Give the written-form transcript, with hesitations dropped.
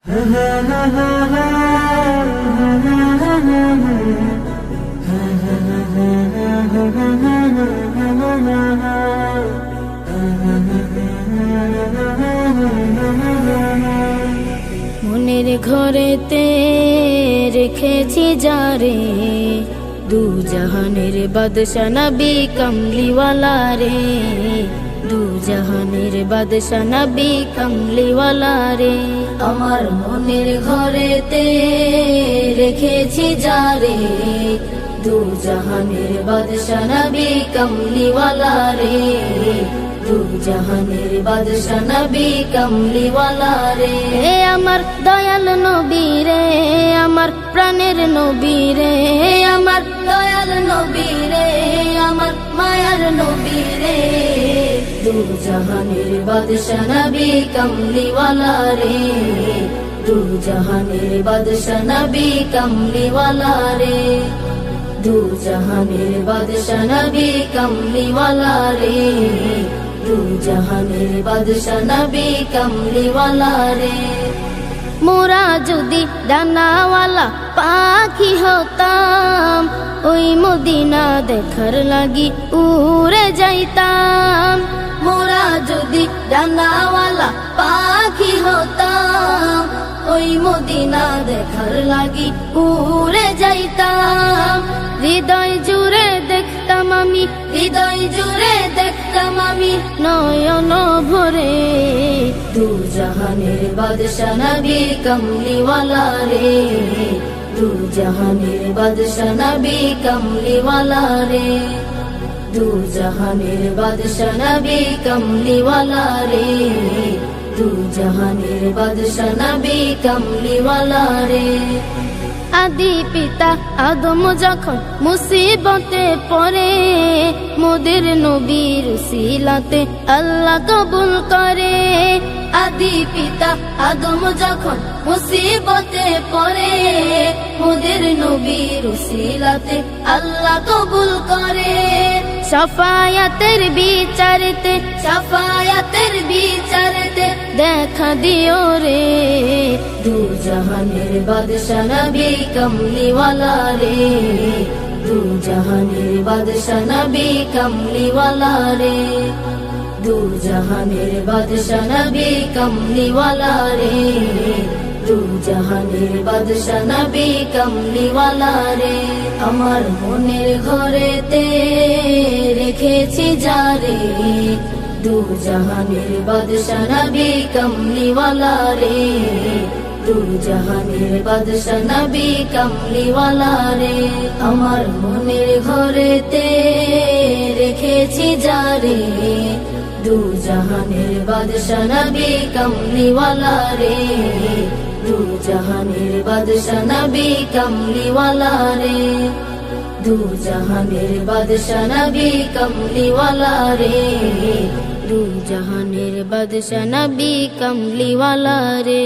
মনের ঘরেতে রেখেছি যারে, দু জাহানের বাদশা নবী কমলিওয়ালা রে, দু জাহানের বাদশা নবী কমলিওয়ালা রে। আমার মনের ঘরেতে রেখেছি যারে, দু জাহানের বাদশা নবী কমলিওয়ালা রে, দু জাহানের বাদশা নবী কমলিওয়ালা রে। আমার দয়াল নবী রে, আমার প্রাণের নবী রে, আমার দয়াল নবী রে, আমার মায়ার নবী রে, দু জাহানের বাদশা নবী কমলিওয়ালা রে, দু জাহানের বাদশা নবী কমলিওয়ালা রে, দু জাহানের বাদশা নবী কমলিওয়ালা রে, দু জাহানের বাদশা নবী কমলিওয়ালা রে। মোরা যদি ডানাওয়ালা পাখি হতাম, ওই মদিনা দেখার লাগি উড়ে যাইতাম। মোরা যদি ডানাওয়ালা পাখি হতাম, ওই মদিনা দেখার লাগি উড়ে যাইতাম। হৃদয় জুড়ে দেখতাম আমি, হৃদয় জুড়ে দেখতাম আমি নয়ন ভরে, দু জাহানের বাদশা নবী কমলিওয়ালা রে, দু জাহানের বাদশা নবী কমলিওয়ালা রে, দু জাহানের বাদশা নবী কমলিওয়ালা রে, দু জাহানের বাদশা নবী কমলিওয়ালা রে। আদি পিতা আদম যখন মুসিবতে পড়ে, মোদের নবীর উসিলাতে আল্লাহ কবুল করে। আদি পিতা আদম যখন মুসিবতে পড়ে, মোদের নবীর উসিলাতে আল্লাহ কবুল করে। শাফায়াতের বিচারতে, শাফায়াতের বিচারতে দেখা দিও রে, দু জাহানের বাদশা নবী কমলিওয়ালা রে, দু জাহানের বাদশা নবী কমলিওয়ালা রে, দু জাহানের বাদশা নবী কমলিওয়ালা রে, দু জাহানের বাদশা নবী কমলিওয়ালা রে। আমার মনের ঘরেতে রেখেছি যারে, দু জাহানের বাদশা নবী কমলিওয়ালা রে, দু জাহানের বাদশা নবী কমলিওয়ালা রে। আমার মনের ঘরেতে রেখেছি যারে, দু জাহানের বাদশা নবী কমলিওয়ালা রে, দু জাহানের বাদশা নবী কমলিওয়ালা রে, দু জাহানের বাদশা নবী কমলিওয়ালা রে, দু জাহানের বাদশা নবী কমলিওয়ালা রে।